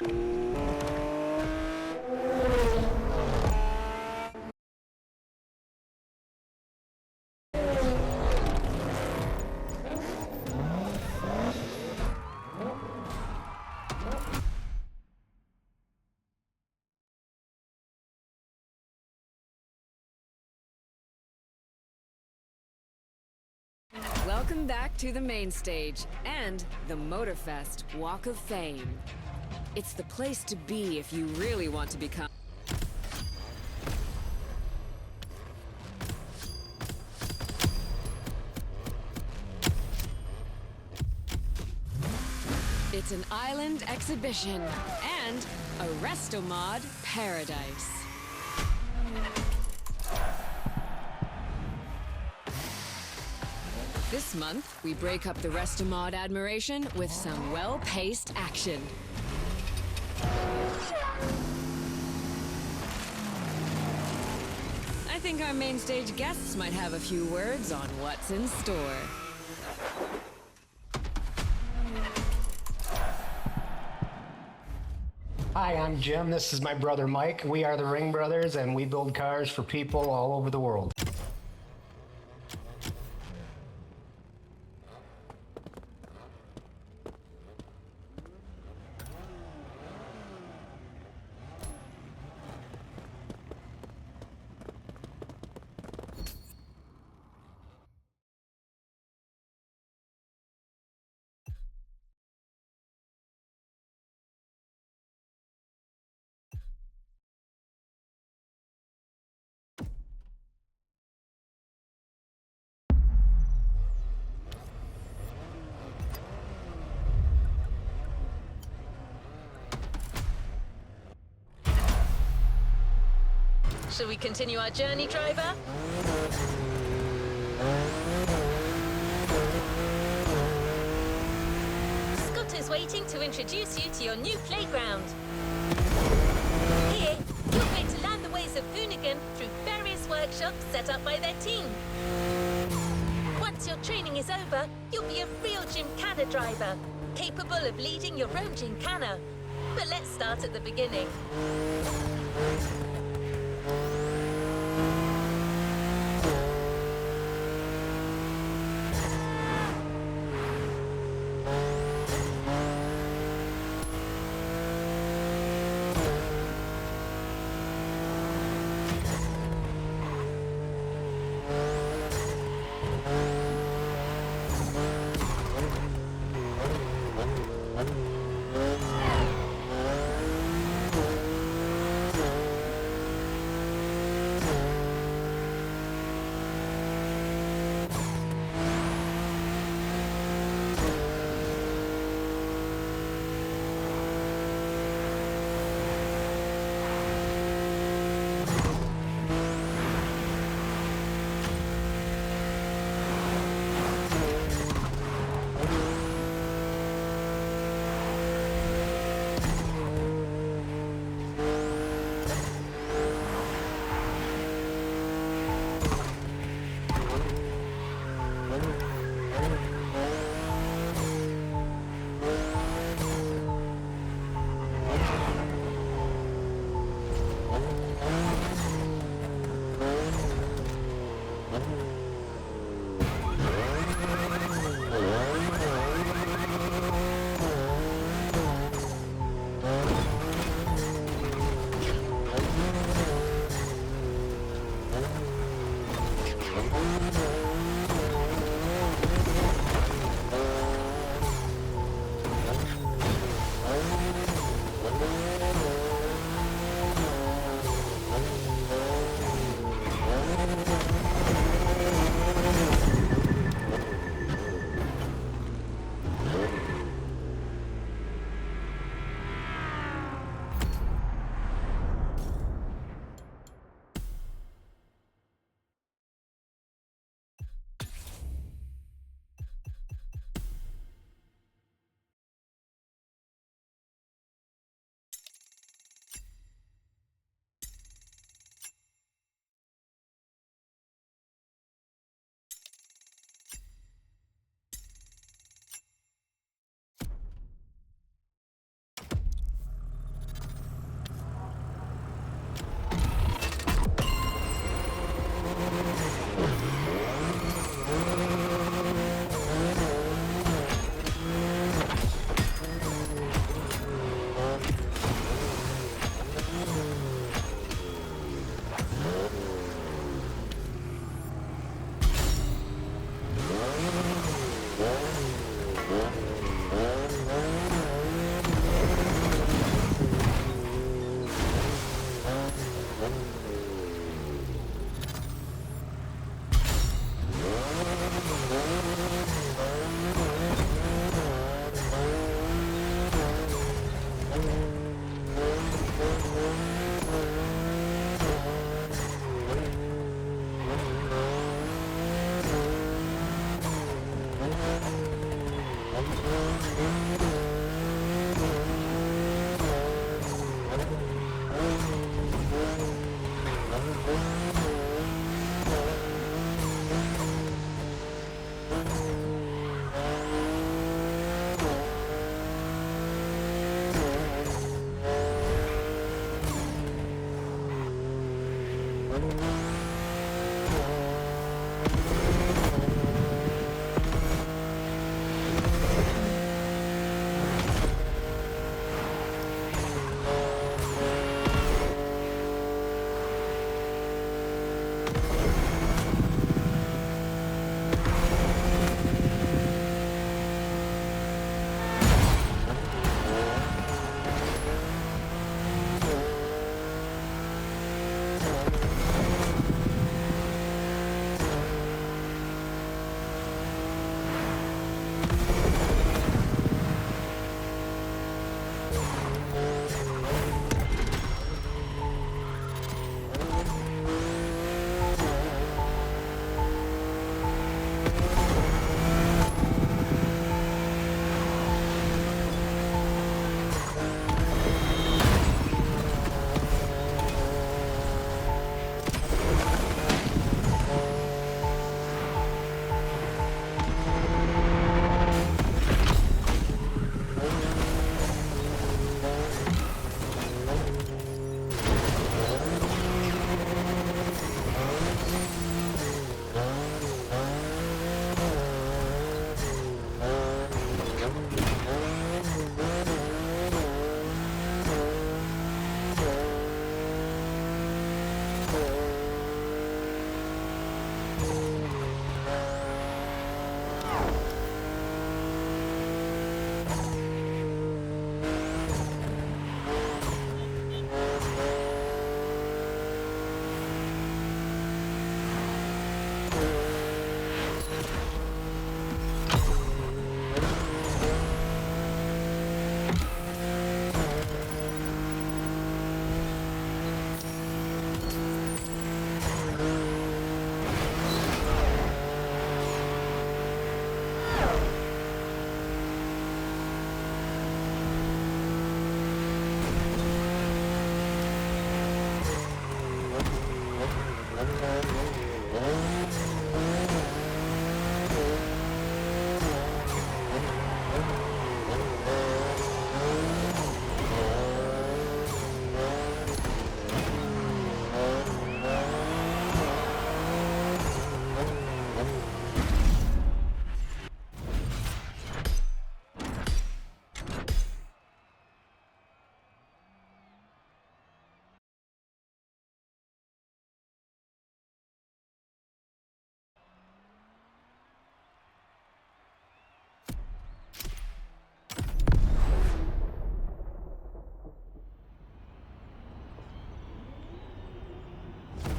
Welcome back to the main stage and the Motorfest Walk of Fame. It's the place to be if you really want to become... It's an island exhibition and a Restomod paradise. This month, we break up the Restomod admiration with some well-paced action. I think our main stage guests might have a few words on what's in store. Hi, I'm Jim. This is my brother Mike. We are the Ring Brothers, and we build cars for people all over the world. Shall we continue our journey, driver? Scott is waiting to introduce you to your new playground. Here, you're going to learn the ways of Voonigan through various workshops set up by their team. Once your training is over, you'll be a real Gymkhana driver, capable of leading your own Gymkhana. But let's start at the beginning.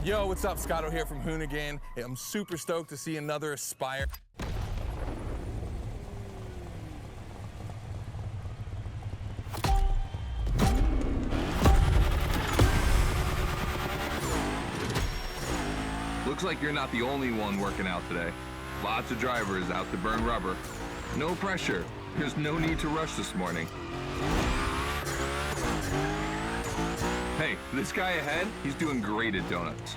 Yo, what's up? Scotto here from Hoonigan. Hey, I'm super stoked to see another Aspire. Looks like you're not the only one working out today. Lots of drivers out to burn rubber. No pressure. There's no need to rush this morning. Hey, this guy ahead, he's doing great at donuts.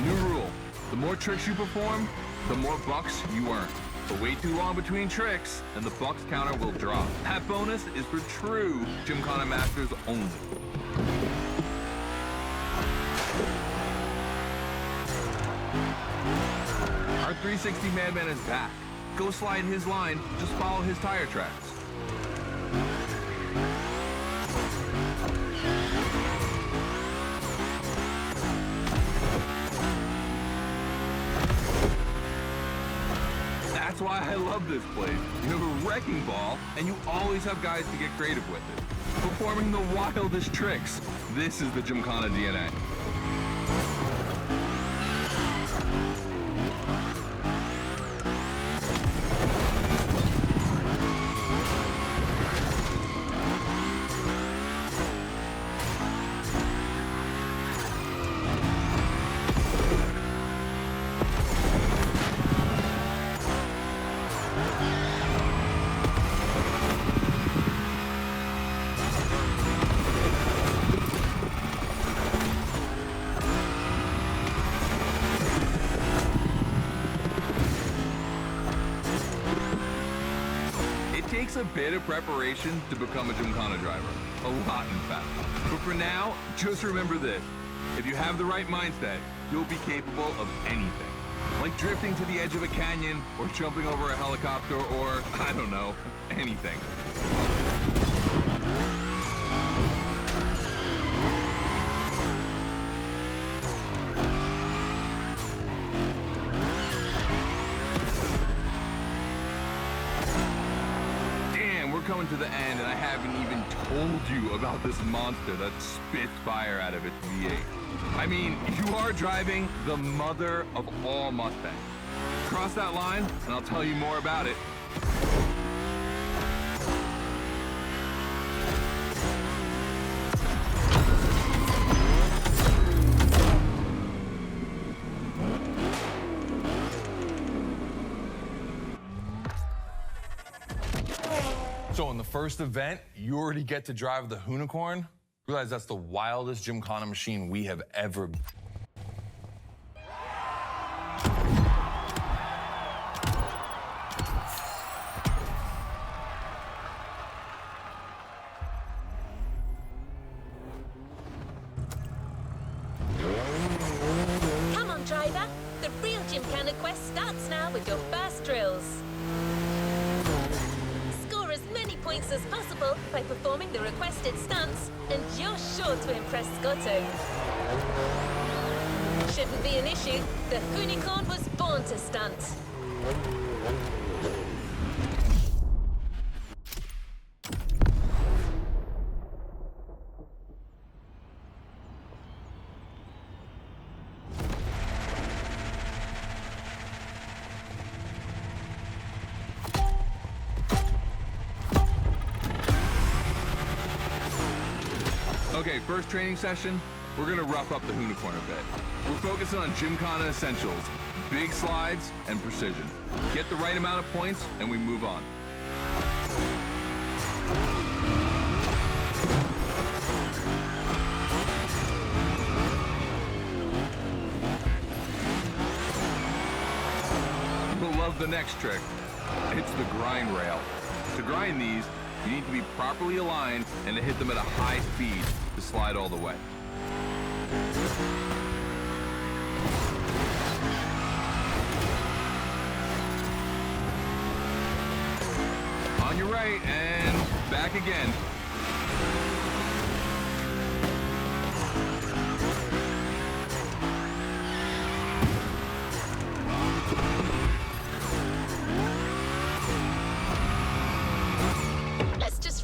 New rule, the more tricks you perform, the more bucks you earn. But wait too long between tricks, and the bucks counter will drop. That bonus is for true Gymkhana Masters only. Our 360 Madman is back. Go slide his line, just follow his tire tracks. That's why I love this place. You have a wrecking ball, and you always have guys to get creative with it. Performing the wildest tricks. This is the Gymkhana DNA. a bit of preparation to become a Gymkhana driver. A lot, in fact. But for now, just remember this. If you have the right mindset, you'll be capable of anything. Like drifting to the edge of a canyon, or jumping over a helicopter, or, I don't know, anything. Coming to the end, and I haven't even told you about this monster that spits fire out of its V8. I mean, you are driving the mother of all Mustangs. Cross that line, and I'll tell you more about it. So in the first event, you already get to drive the Hoonicorn. Realize that's the wildest Gymkhana machine we have ever. Come on, driver. The real Gymkhana quest starts now with your first drills. Points as possible by performing the requested stunts, and you're sure to impress Scotto. Shouldn't be an issue. The Hoonicorn was born to stunt. Okay, first training session, we're gonna rough up the Hoonicorn a bit. We're focusing on Gymkhana essentials, big slides, and precision. Get the right amount of points, and we move on. You'll love the next trick. It's the grind rail. To grind these, you need to be properly aligned and to hit them at a high speed to slide all the way. On your right and back again.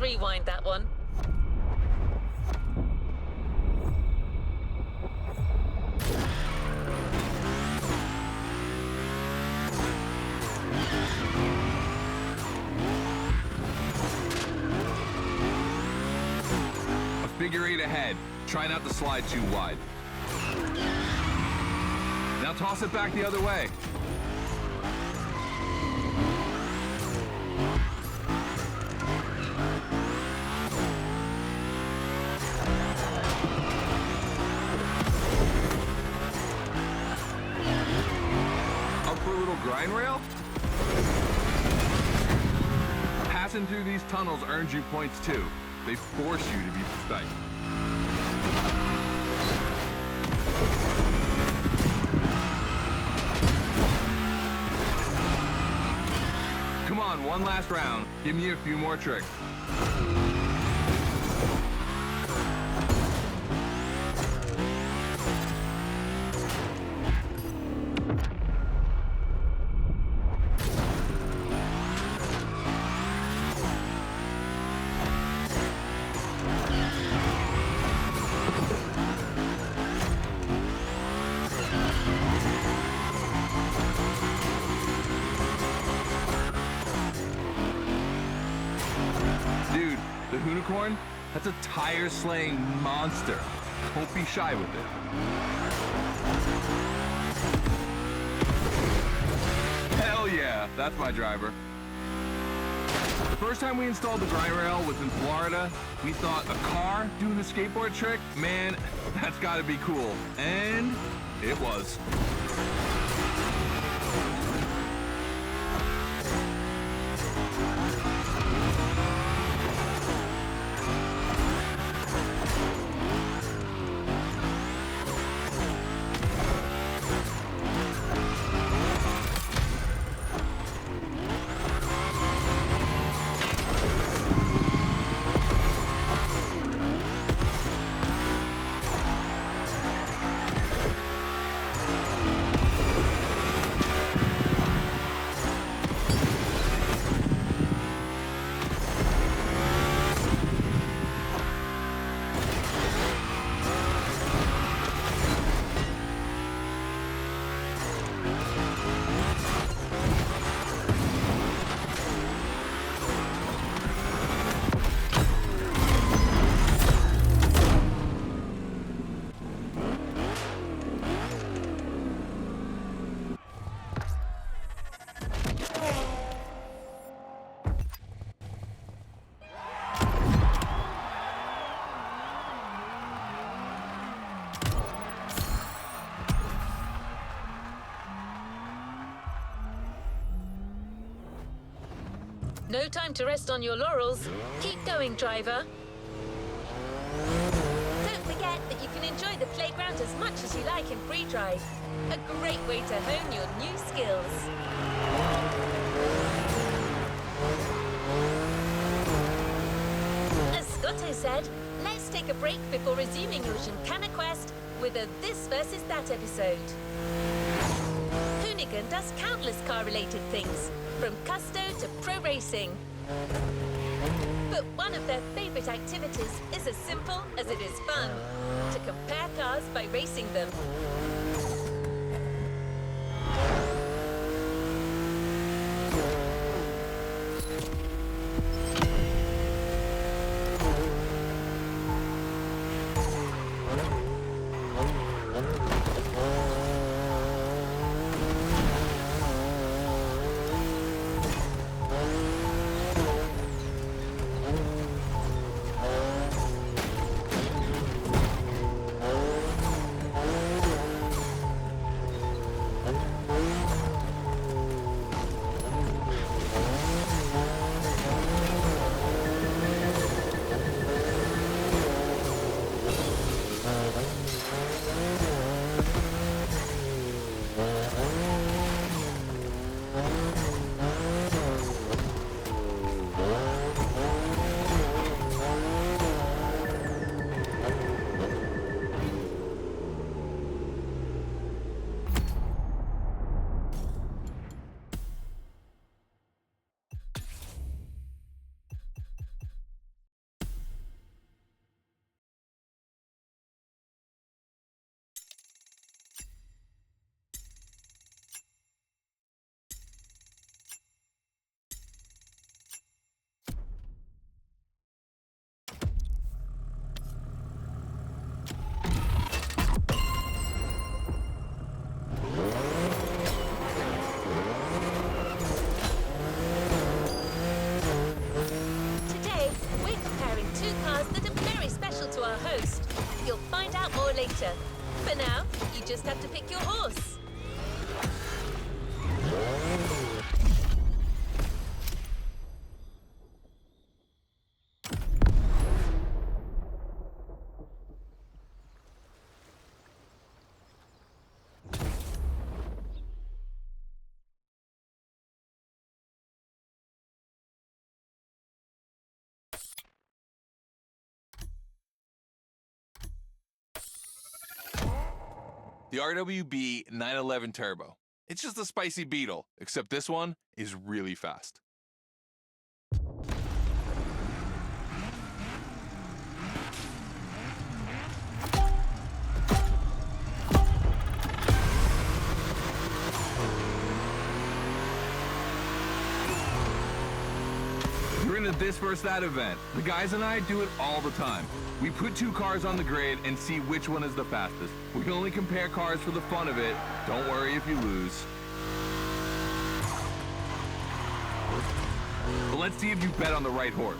Rewind that one. A figure eight ahead. Try not to slide too wide. Now toss it back the other way. Grind rail? Passing through these tunnels earns you points too. They force you to be precise. Come on, one last round. Give me a few more tricks. The Hoonicorn? That's a tire-slaying monster. Don't be shy with it. Hell yeah, that's my driver. The first time we installed the grind rail was in Florida. We thought a car doing a skateboard trick? Man, that's gotta be cool. And it was. No time to rest on your laurels. Keep going, driver. Don't forget that you can enjoy the playground as much as you like in free drive. A great way to hone your new skills. As Scotto said, let's take a break before resuming your Gymkhana quest with a This versus That episode. Hoonigan does countless car-related things, from custo to pro racing. But one of their favorite activities is as simple as it is fun, to compare cars by racing them. Later. For now, you just have to pick your horse. The RWB 911 Turbo. It's just a spicy Beetle, except this one is really fast. We're in a This versus That event. The guys and I do it all the time. We put two cars on the grid and see which one is the fastest. We can only compare cars for the fun of it. Don't worry if you lose. But let's see if you bet on the right horse.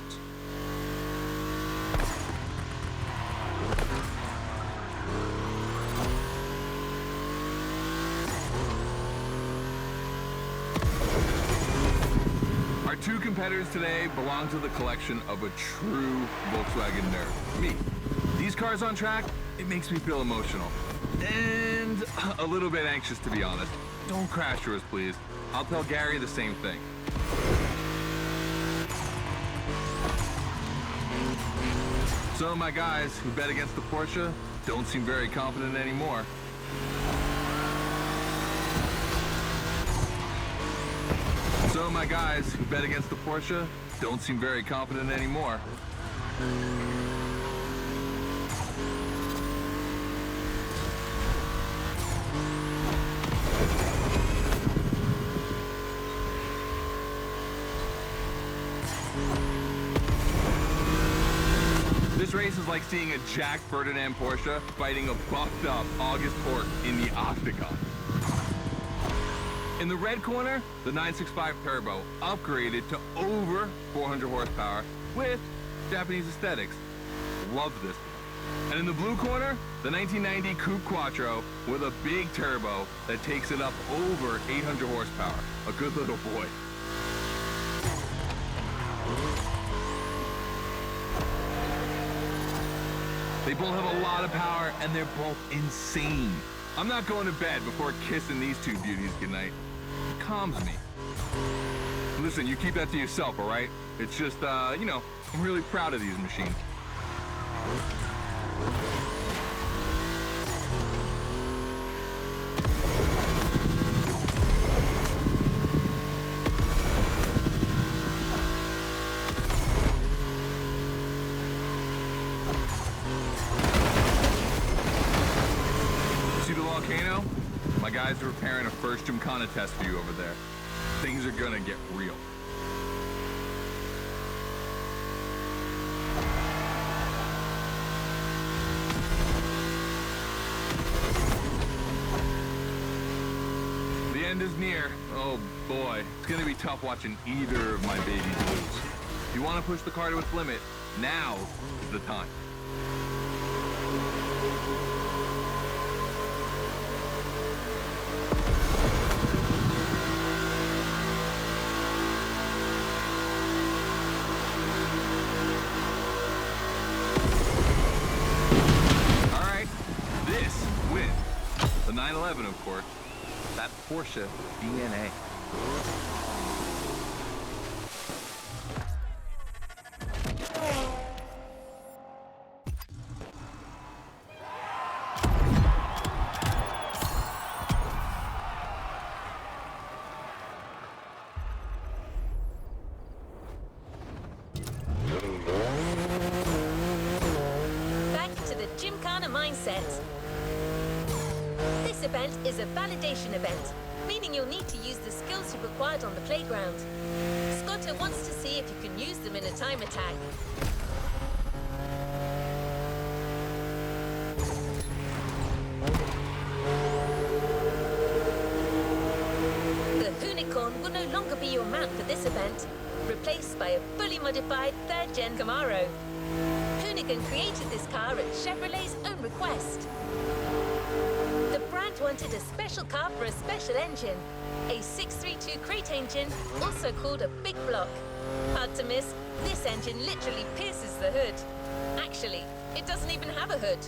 Our two competitors today belong to the collection of a true Volkswagen nerd, me. These cars on track, it makes me feel emotional. And a little bit anxious, to be honest. Don't crash yours, please. I'll tell Gary the same thing. Some of my guys who bet against the Porsche don't seem very confident anymore. Some of my guys who bet against the Porsche don't seem very confident anymore. This race is like seeing a Jack Ferdinand Porsche fighting a buffed up August Pork in the octagon. In the red corner, the 965 Turbo, upgraded to over 400 horsepower with Japanese aesthetics. Love this one. And in the blue corner, the 1990 Coupe Quattro with a big turbo that takes it up over 800 horsepower. A good little boy. They both have a lot of power, and they're both insane. I'm not going to bed before kissing these two beauties goodnight. It calms me. Listen, you keep that to yourself, all right? It's just, you know, I'm really proud of these machines. See the volcano? My guys are preparing a first Gymkhana test for you over there. Things are gonna get real. The end is near. Oh boy, it's gonna be tough watching either of my babies lose. If you want to push the car to its limit, now is the time. All right, this wins. The 911, of course. That Porsche DNA. Back to the Gymkhana mindset. This event is a validation event, meaning you'll need to use the skills you acquired on the playground. Scotta wants to see if you can use them in a time attack. The unicorn will no longer be your mount for this event, replaced by a fully modified third-gen Camaro. Hoonigan created this car at Chevrolet's own request. The brand wanted a special car for a special engine, a 632 crate engine, also called a big block. Hard to miss, this engine literally pierces the hood. Actually, it doesn't even have a hood.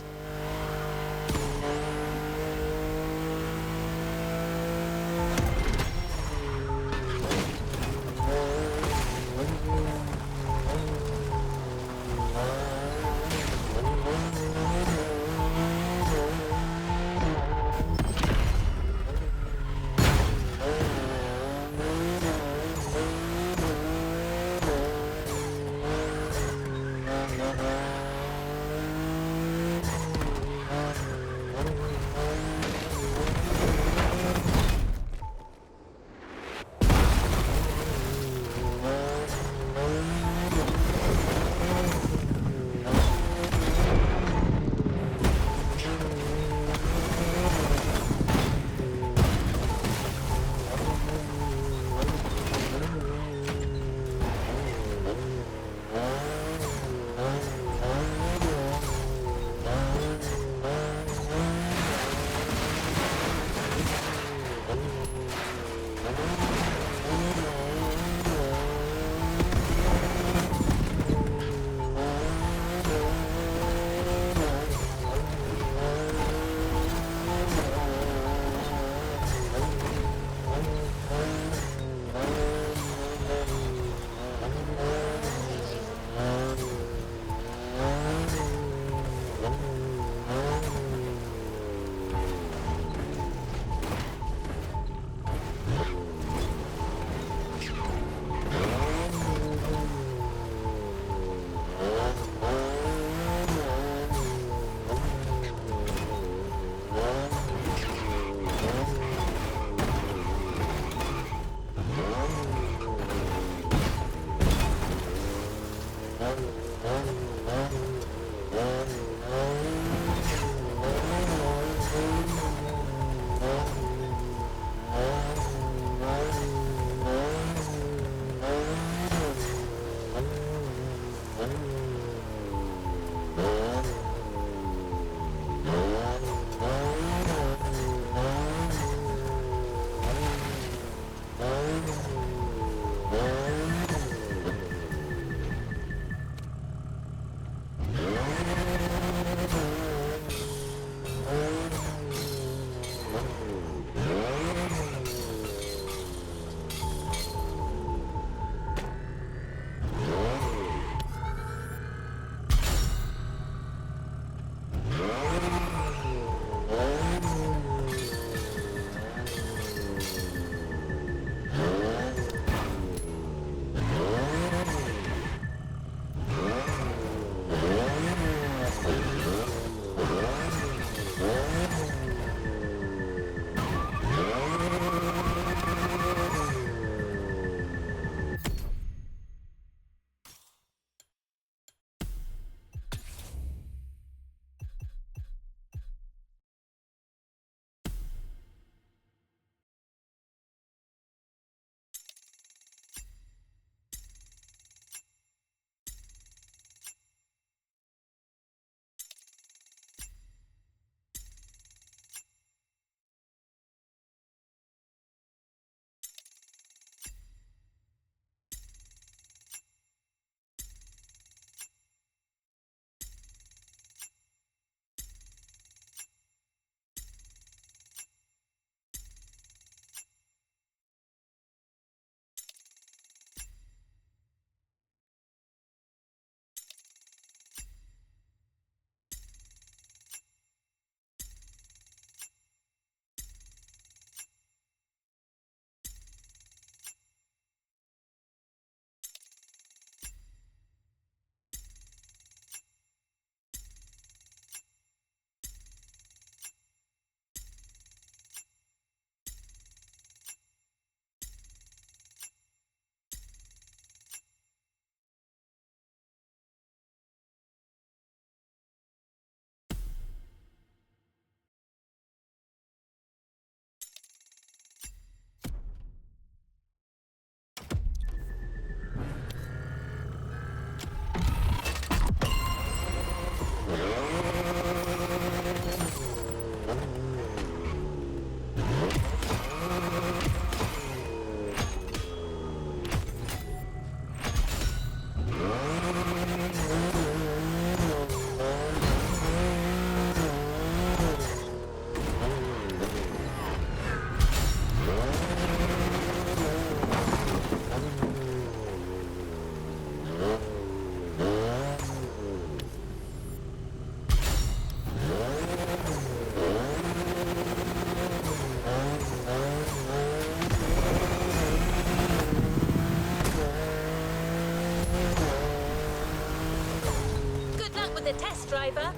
the test driver.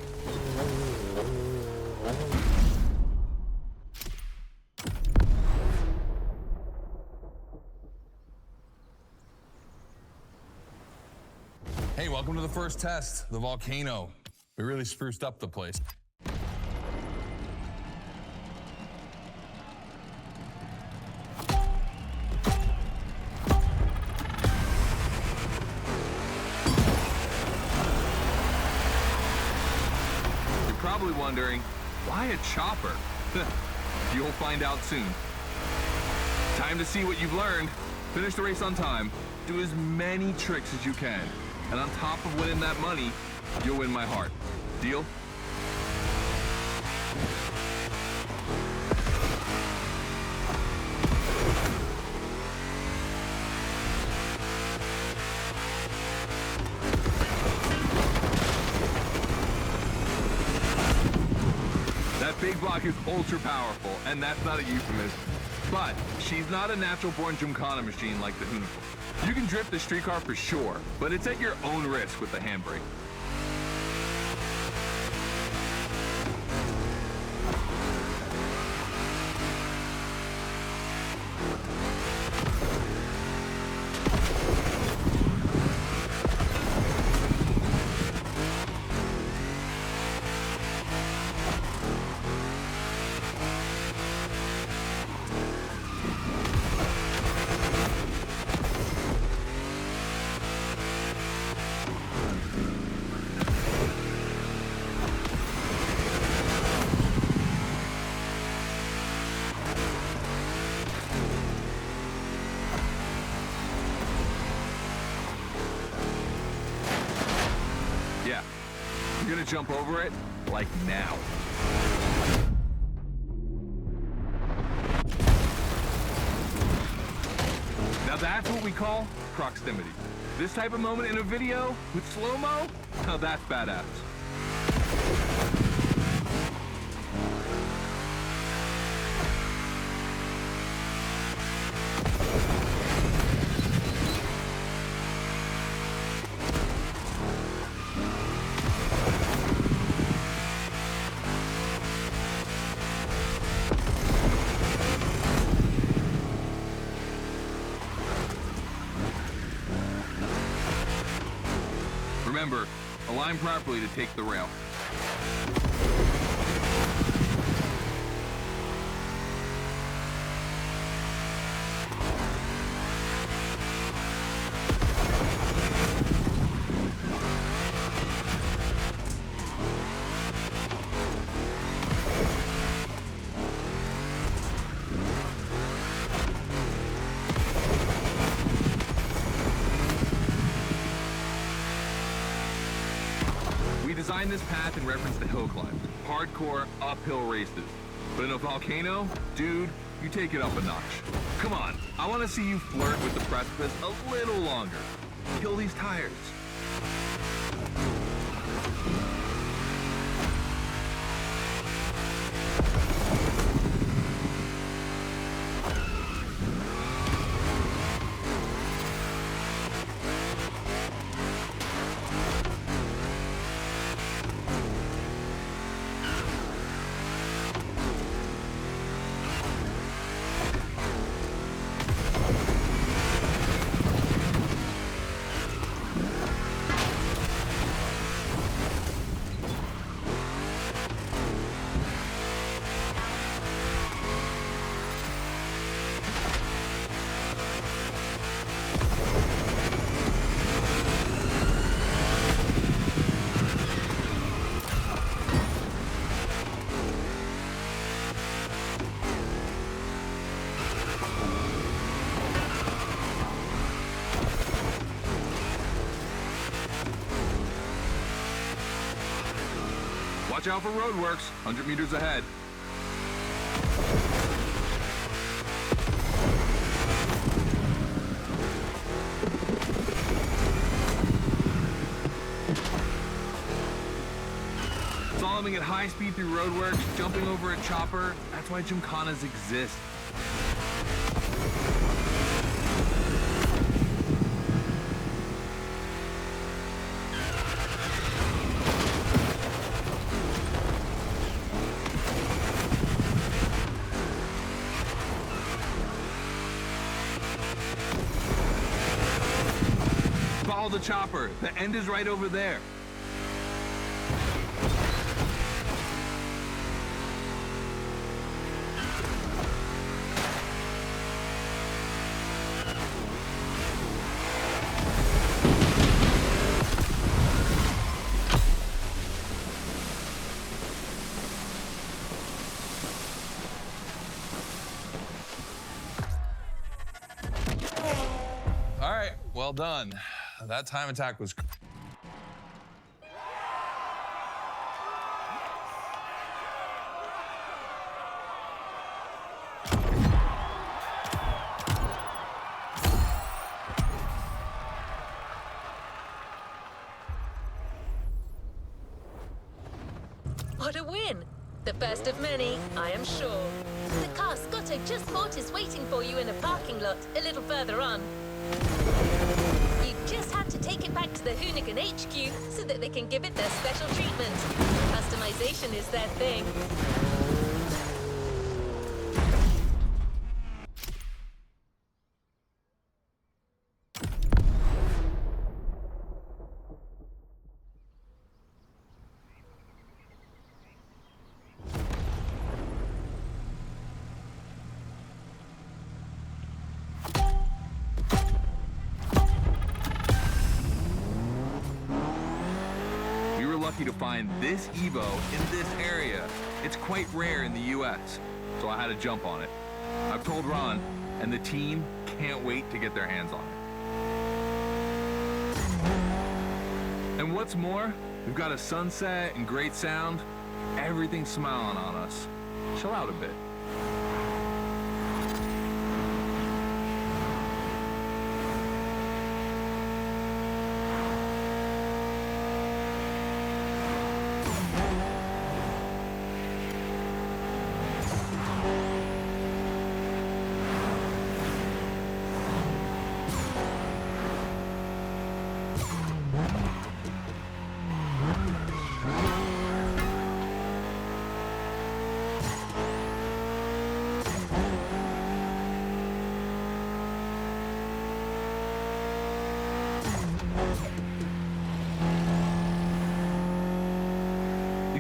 Hey, welcome to the first test, the volcano. We really spruced up the place. You're probably wondering, why a chopper? You'll find out soon. Time to see what you've learned. Finish the race on time. Do as many tricks as you can. And on top of winning that money, you'll win my heart. Deal? That big block is ultra powerful, and that's not a euphemism. But she's not a natural-born Gymkhana machine like the Unicorn. You can drift the streetcar for sure, but it's at your own risk with the handbrake. Yeah, you're gonna jump over it, like now. Now that's what we call proximity. This type of moment in a video with slow-mo, now that's badass. Remember, align properly to take the rail. Designed this path in reference to hill climbs, hardcore uphill races. But in a volcano, dude, you take it up a notch. Come on, I want to see you flirt with the precipice a little longer. Kill these tires. Watch out for roadworks, 100 meters ahead. Slaloming at high speed through roadworks, jumping over a chopper, that's why Gymkhanas exist. the chopper. The end is right over there. All right, well done. That time attack was. What a win! The first of many, I am sure. The car Scotto just bought is waiting for you in a parking lot a little further on. You just have to take it back to the Hoonigan HQ so that they can give it their special treatment. Customization is their thing. Lucky to find this Evo in this area. It's quite rare in the US, so I had to jump on it. I've told Ron, and the team can't wait to get their hands on it. And what's more, we've got a sunset and great sound. Everything's smiling on us. Chill out a bit.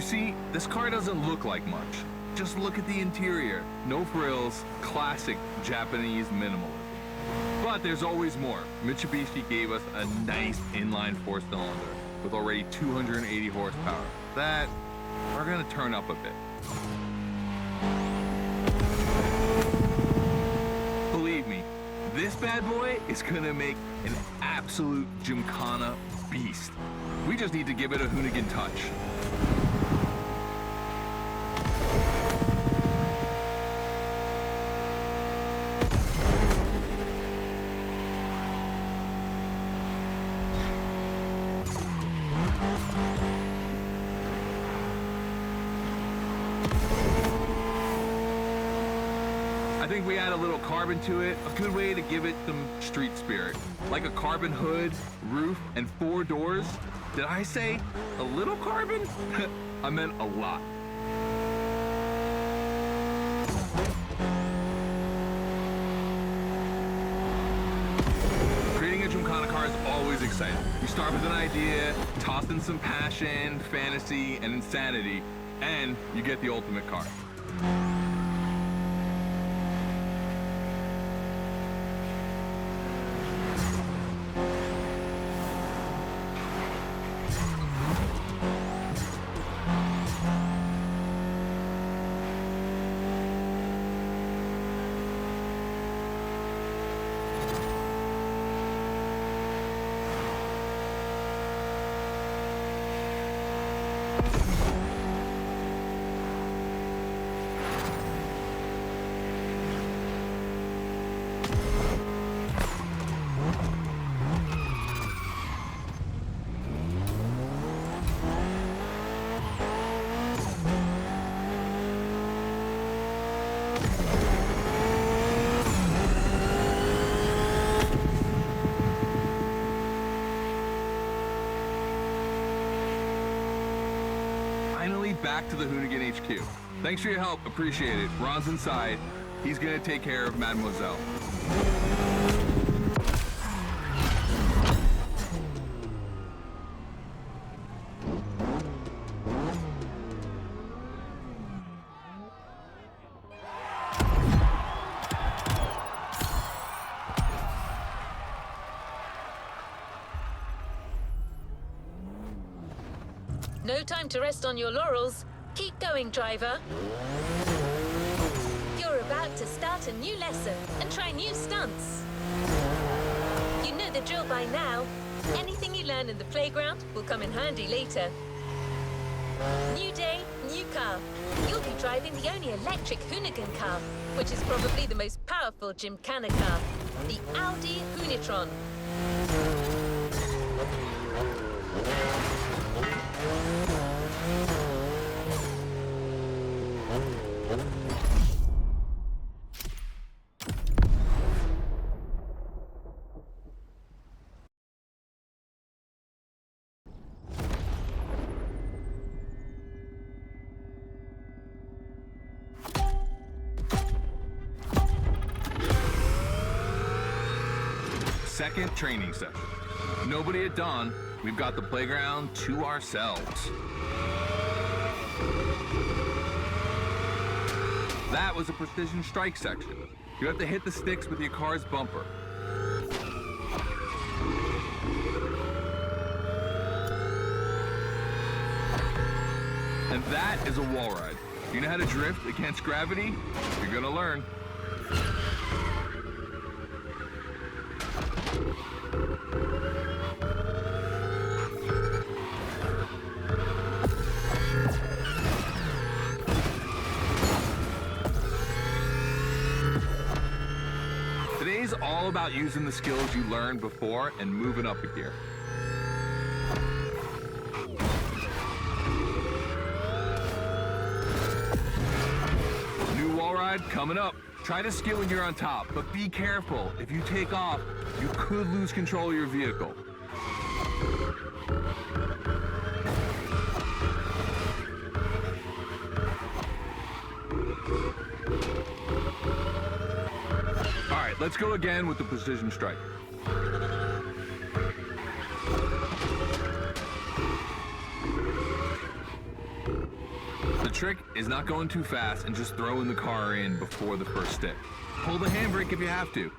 See, this car doesn't look like much. Just look at the interior. No frills, classic Japanese minimalism. But there's always more. Mitsubishi gave us a nice inline four-cylinder with already 280 horsepower. That we're gonna turn up a bit. Believe me, this bad boy is gonna make an absolute Gymkhana beast. We just need to give it a Hoonigan touch. I think we add a little carbon to it, a good way to give it some street spirit. Like a carbon hood, roof, and 4 doors. Did I say a little carbon? I meant a lot. Creating a Gymkhana car is always exciting. You start with an idea, toss in some passion, fantasy, and insanity, and you get the ultimate car. Back to the Hoonigan HQ. Thanks for your help, appreciate it. Ron's inside. He's gonna take care of Mademoiselle. No time to rest on your laurels. Keep going, driver. You're about to start a new lesson and try new stunts. You know the drill by now. Anything you learn in the playground will come in handy later. New day, new car. You'll be driving the only electric Hoonigan car, which is probably the most powerful Gymkhana car, the Audi Hoonitron. Second training session. Nobody at dawn. We've got the playground to ourselves. That was a precision strike section. You have to hit the sticks with your car's bumper. And that is a wall ride. You know how to drift against gravity? You're gonna learn. Today's all about using the skills you learned before and moving up a gear. New wall ride coming up. Try to skid when you're on top, but be careful. If you take off, you could lose control of your vehicle. All right, let's go again with the precision strike. The trick is not going too fast and just throwing the car in before the first stick. Pull the handbrake if you have to.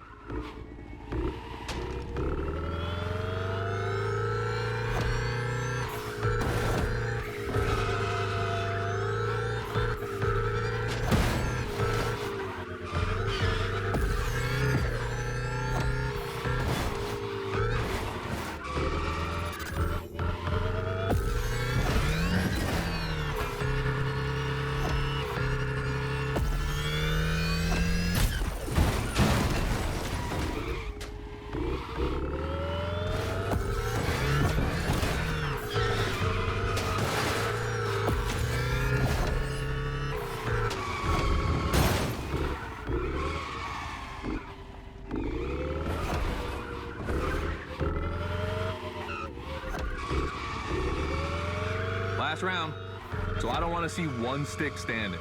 Last round, so I don't want to see one stick standing.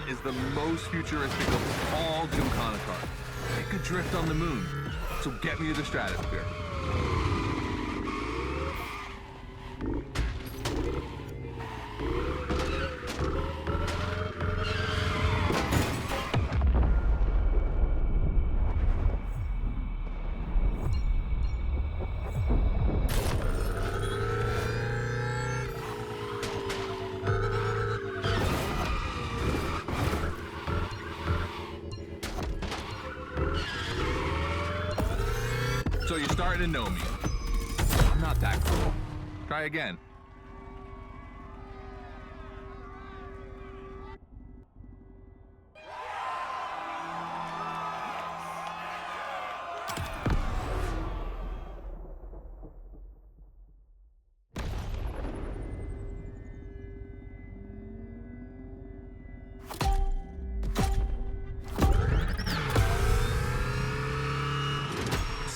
Is the most futuristic of all Gymkhana cars. It could drift on the moon, so get me to the stratosphere. So you're starting to know me. I'm not that cool. Try again.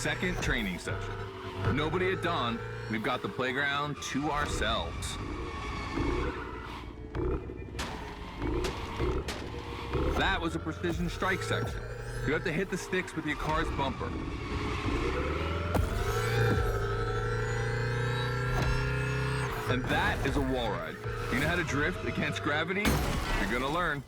second training session. Nobody at dawn, we've got the playground to ourselves. That was a precision strike section. You have to hit the sticks with your car's bumper. And that is a wall ride. You know how to drift against gravity? You're gonna learn.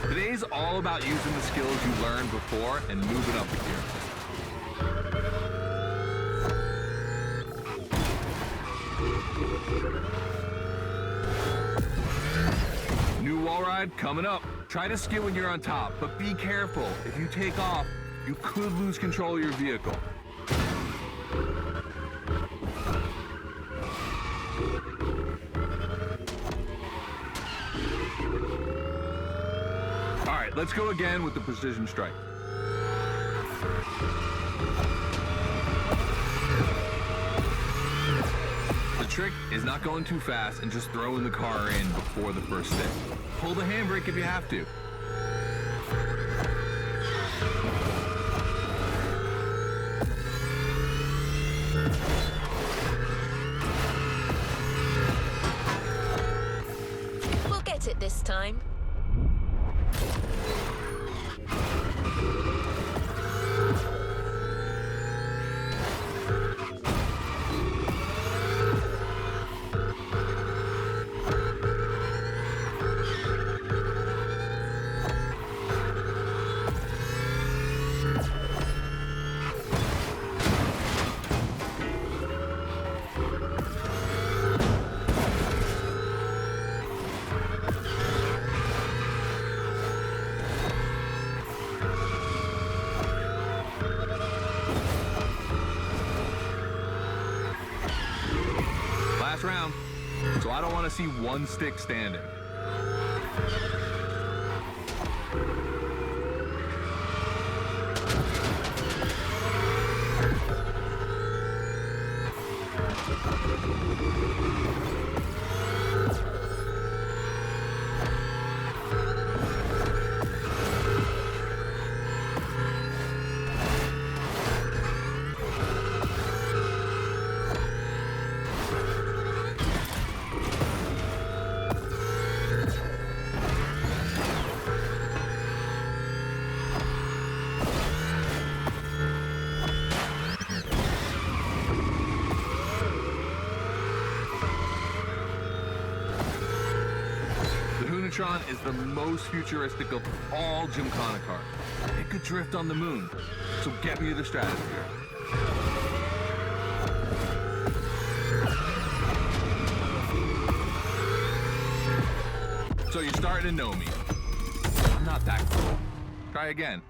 Today's all about using the skills you learned before and moving up a gear. New wall ride coming up. Try to skid when you're on top, but be careful. If you take off, you could lose control of your vehicle. All right, let's go again with the precision strike. The trick is not going too fast and just throwing the car in before the first stick. Pull the handbrake if you have to. We'll get it this time. Last round, so I don't want to see one stick standing. Is the most futuristic of all Gymkhana cars. It could drift on the moon, so get me to the stratosphere. So you're starting to know me. I'm not that cool. Try again.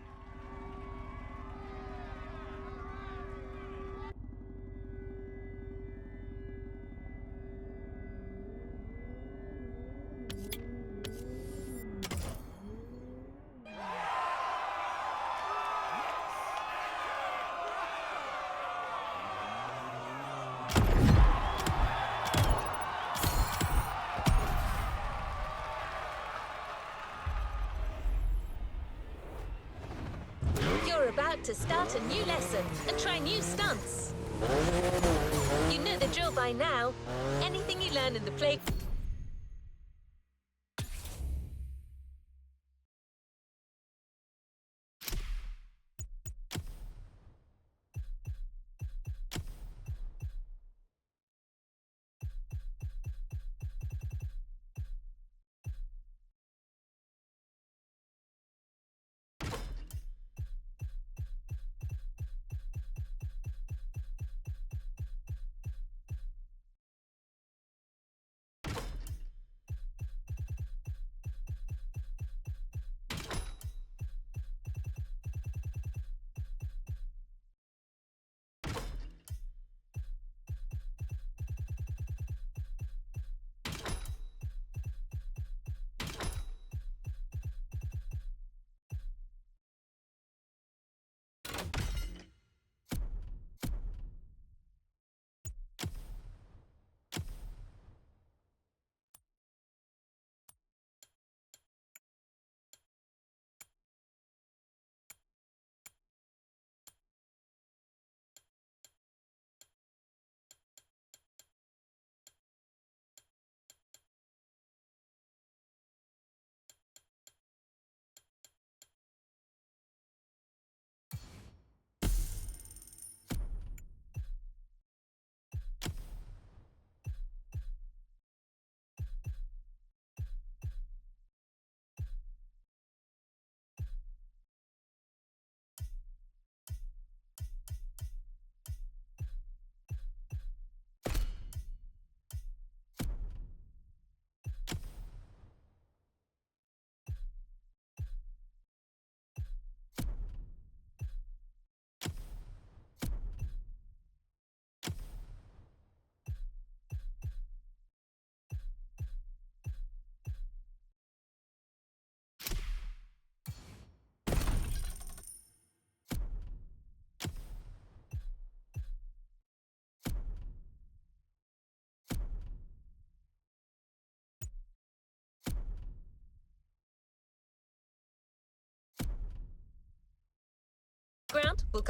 You're about to start a new lesson and try new stunts. You know the drill by now. Anything you learn in the play...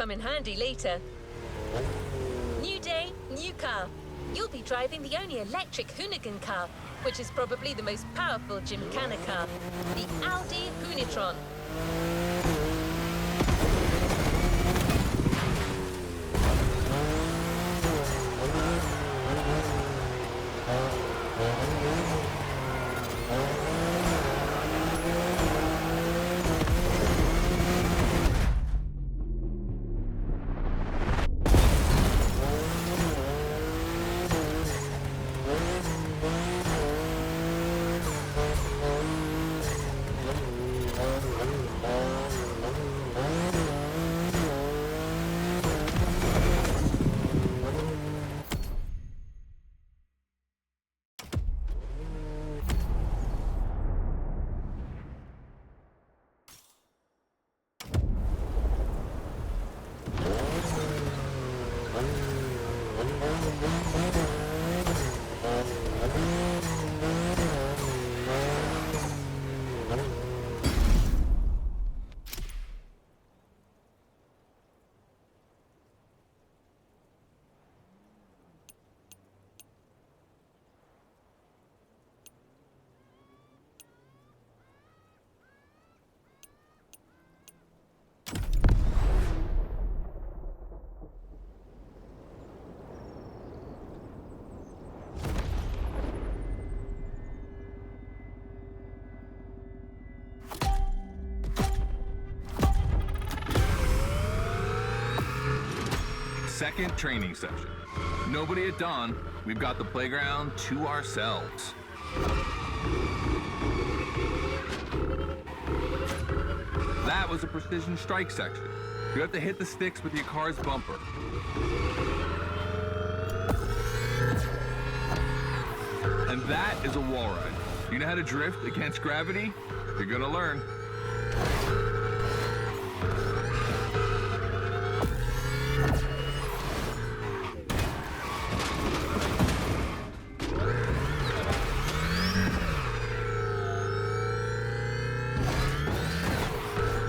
come in handy later. New day, new car. You'll be driving the only electric Hoonigan car, which is probably the most powerful Gymkhana car, the Audi Hoonitron. Second training session. Nobody at dawn. We've got the playground to ourselves. That was a precision strike section. You have to hit the sticks with your car's bumper. And that is a wall ride. You know how to drift against gravity? You're gonna learn.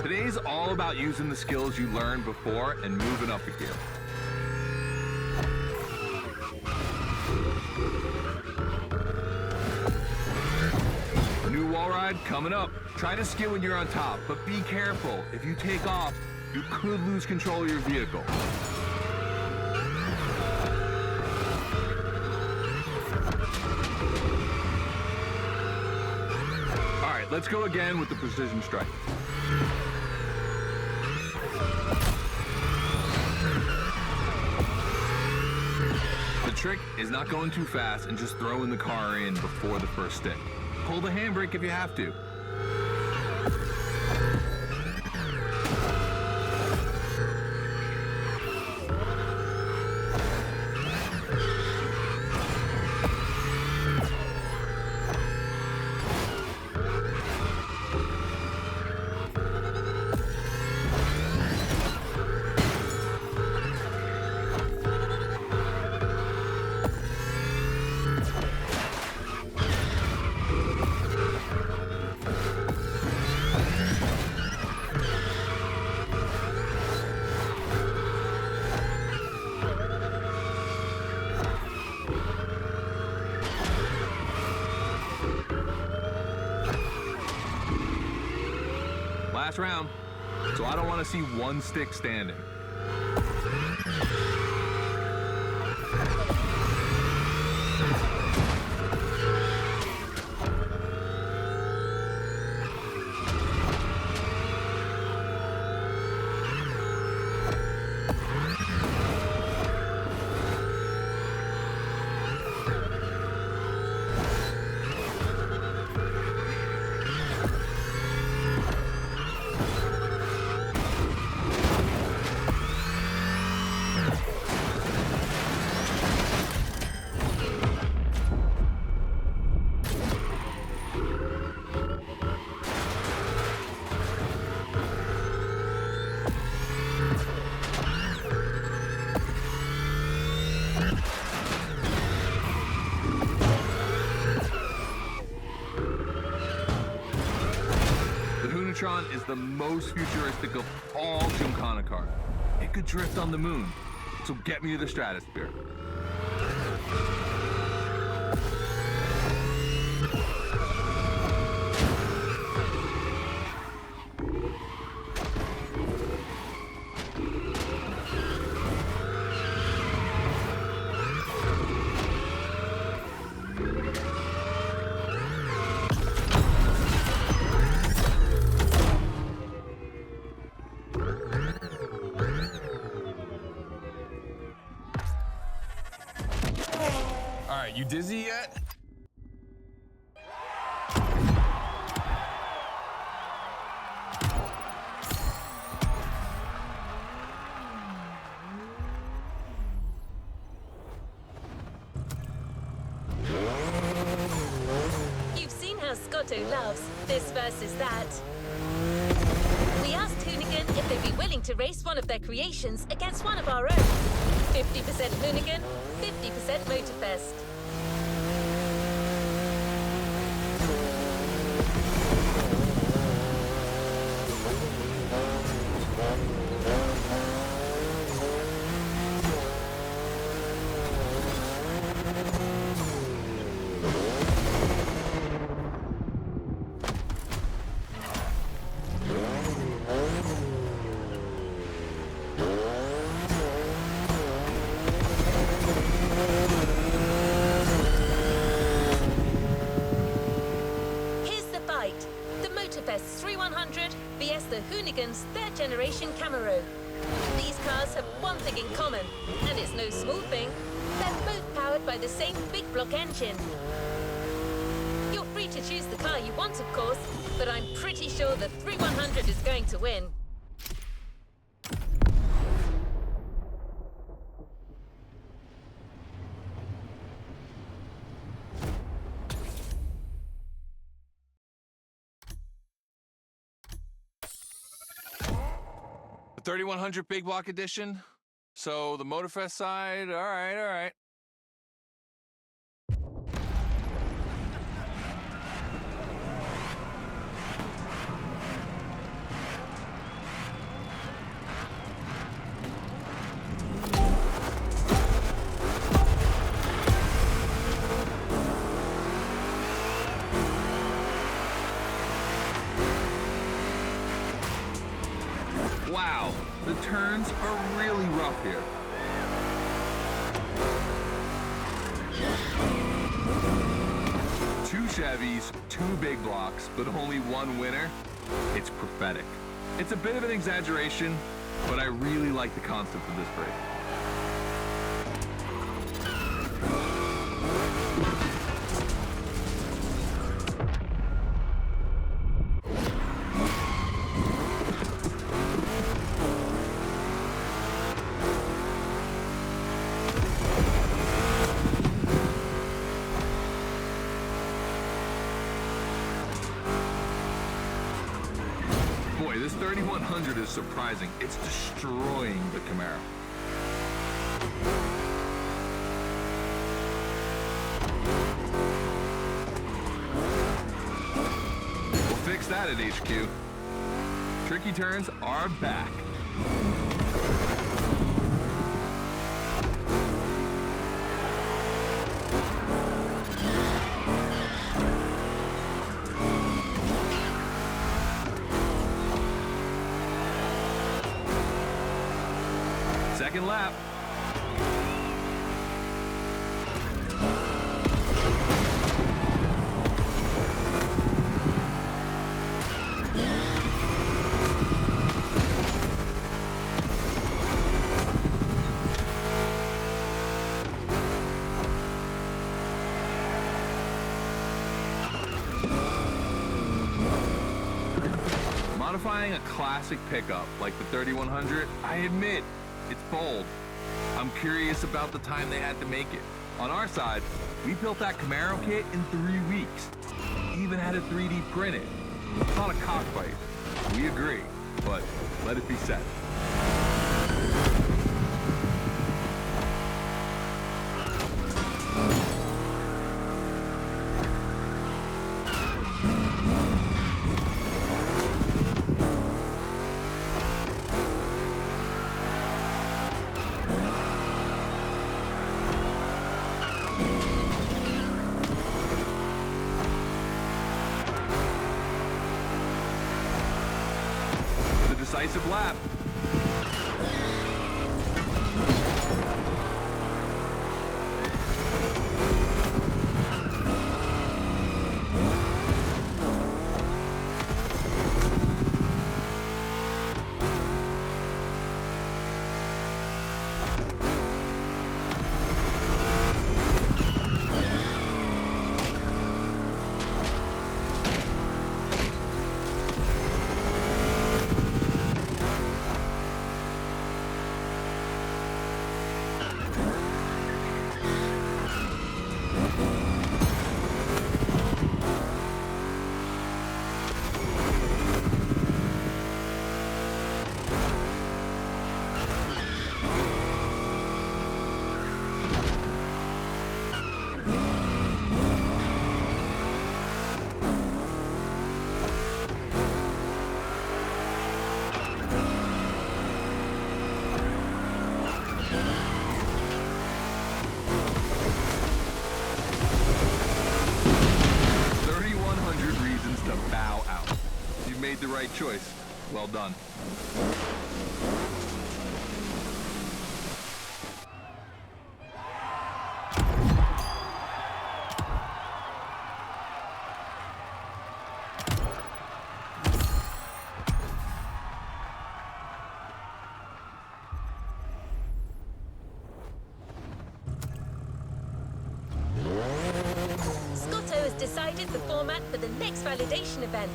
Today's all about using the skills you learned before and moving up a gear. New wall ride coming up. Try to skid when you're on top, but be careful. If you take off, you could lose control of your vehicle. All right, let's go again with the precision strike. The trick is not going too fast and just throwing the car in before the first stick. Pull the handbrake if you have to. Last round, so I don't want to see one stick standing. Is the most futuristic of all Gymkhana cars. It I could drift on the moon. So get me to the stratosphere. All right, you dizzy yet? You've seen how Scotto loves this versus that. We asked Hoonigan if they'd be willing to race one of their creations against one of our own. 50% Hoonigan, 50% Motorfest. Motorfest's 3100 vs the Hoonigan's third generation Camaro. These cars have one thing in common, and it's no small thing. They're both powered by the same big block engine. You're free to choose the car you want, of course, but I'm pretty sure the 3100 is going to win. The 3100 Big Block Edition. So the Motorfest side, all right, all right. Wow, the turns are really rough here. Two Chevys, two big blocks, but only one winner. It's prophetic. It's a bit of an exaggeration, but I really like the concept of this break. Boy, this 3100 is surprising. It's destroying the Camaro. We'll fix that at HQ. Tricky turns are back. Second lap. Modifying a classic pickup like the 3100, I admit, it's bold. I'm curious about the time they had to make it. On our side, we built that Camaro kit in 3 weeks. Even had a 3D printed. It's not a cockfight. We agree, but let it be said. The decisive lap. The right choice. Well done. Scotto has decided the format for the next validation event,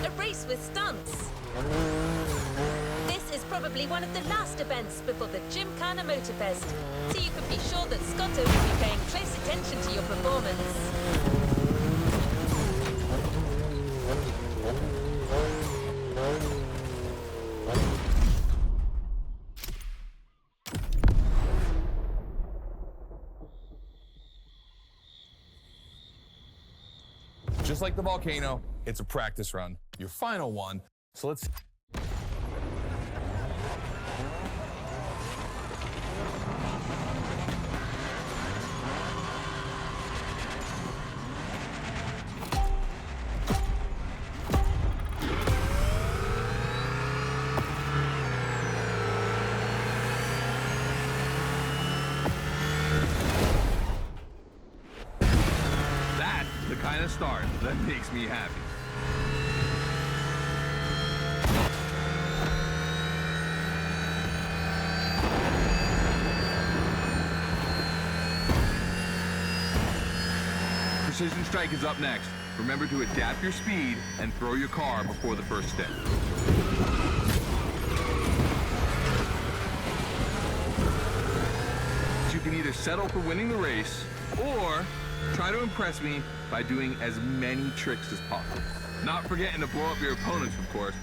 a race with stunts. This is probably one of the last events before the Gymkhana Motorfest, so you can be sure that Scotto will be paying close attention to your performance. Just like the volcano, it's a practice run. Your final one. So let's... The kind of start that makes me happy. Precision Strike is up next. Remember to adapt your speed and throw your car before the first step. You can either settle for winning the race or try to impress me by doing as many tricks as possible. Not forgetting to blow up your opponents, of course.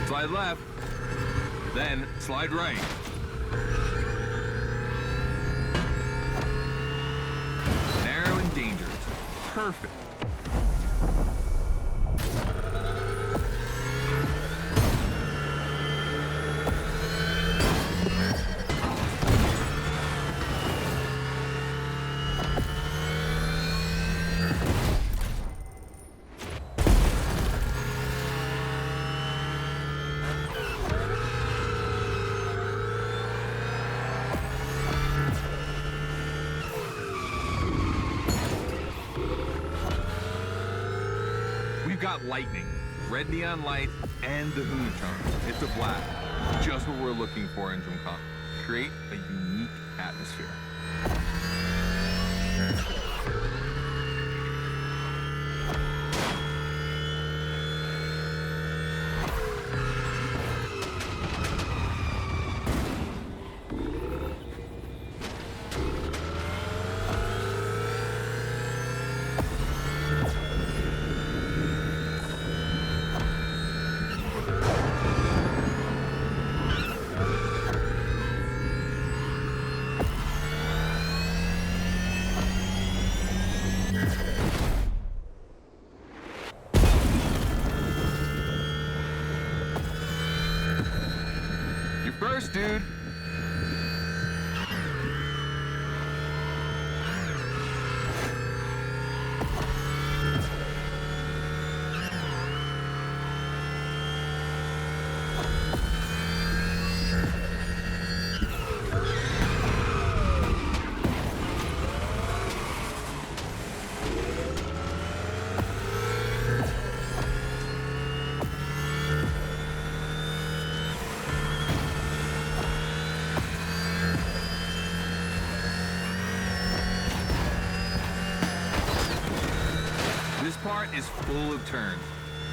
Slide left, then slide right. Narrow and dangerous. Perfect. Got lightning, red neon lights, and the Hoonatone. It's a blast. Just what we're looking for in Gymkhana. Create a unique atmosphere. dude. This part is full of turns,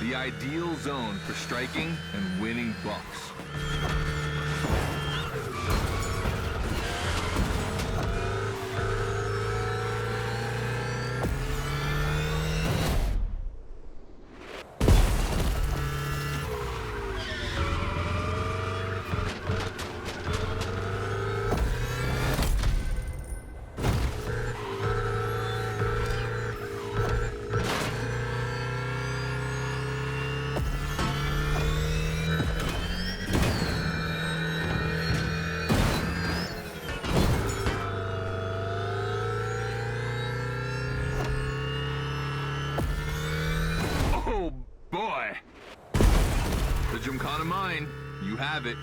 the ideal zone for striking and winning bucks. Oh boy! The Gymkhana mine, you have it.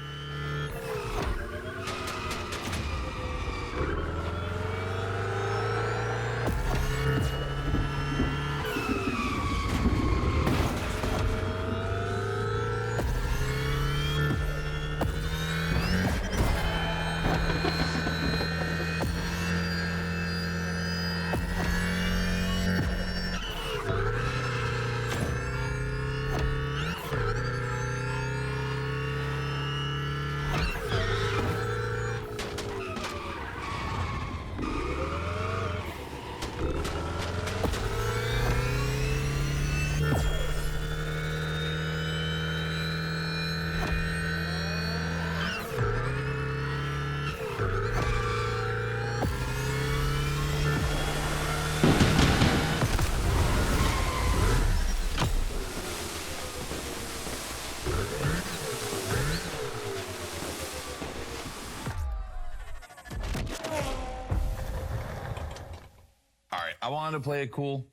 All right, I wanted to play it cool.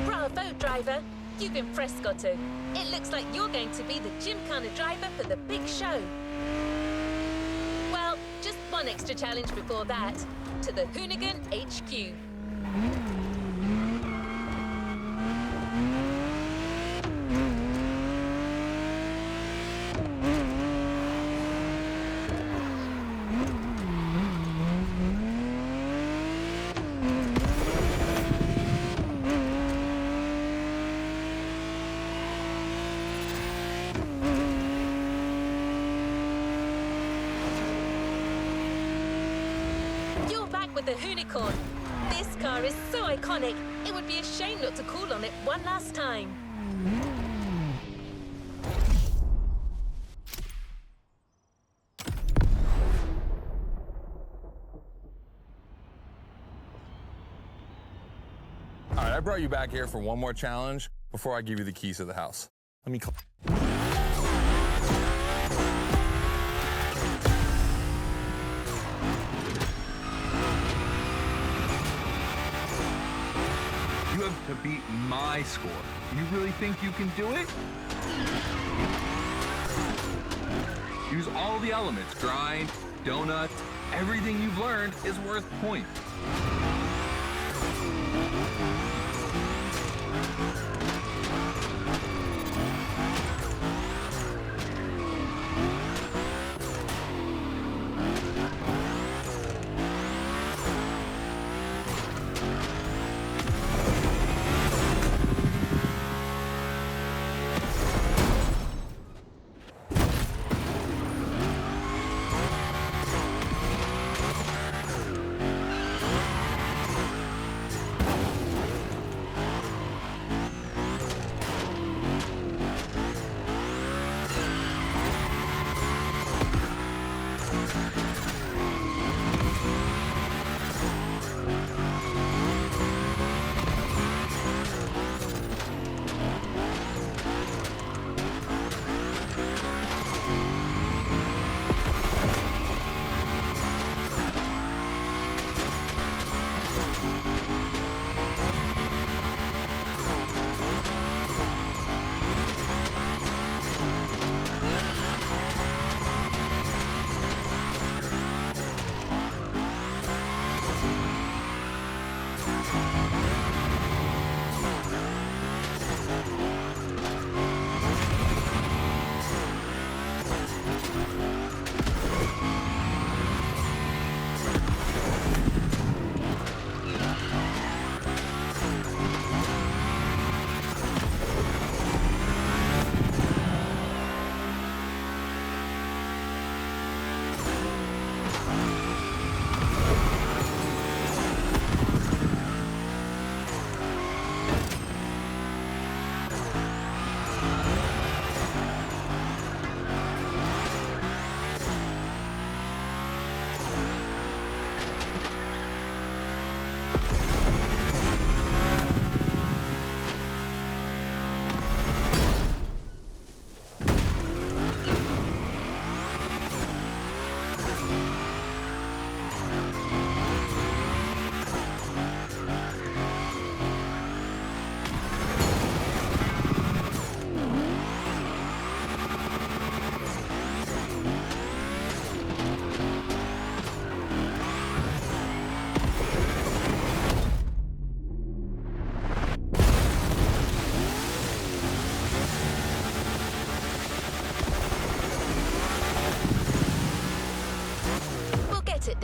Bravo, driver. You've impressed Goto. It looks like you're going to be the Gymkhana driver for the big show. Well, just one extra challenge before that. To the Hoonigan HQ. You're back with the Hoonicorn. This car is so iconic, it would be a shame not to call on it one last time. All right, I brought you back here for one more challenge before I give you the keys to the house. Let me. You have to beat my score. You really think you can do it? Use all the elements. Grind, donut, everything you've learned is worth points.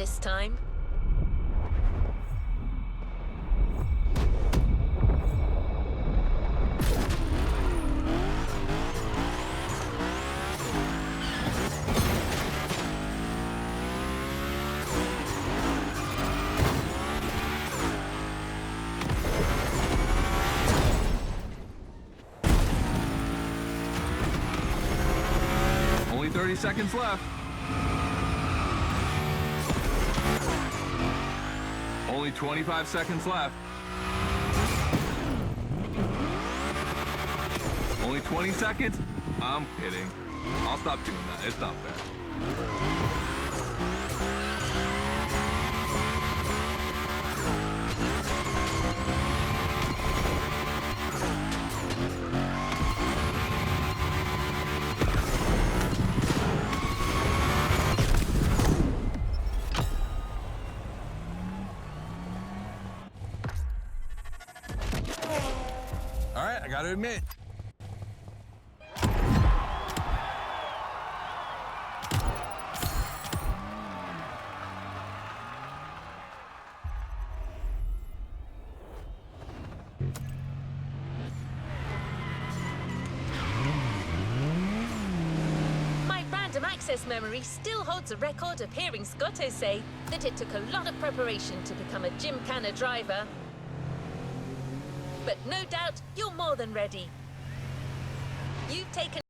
this time. Only 30 seconds left. Only 25 seconds left. Only 20 seconds? I'm kidding. I'll stop doing that. It's not fair. All right, I gotta admit. My random access memory still holds a record of hearing Scotto say that it took a lot of preparation to become a gymkhana driver. But no doubt you're more than ready. You've taken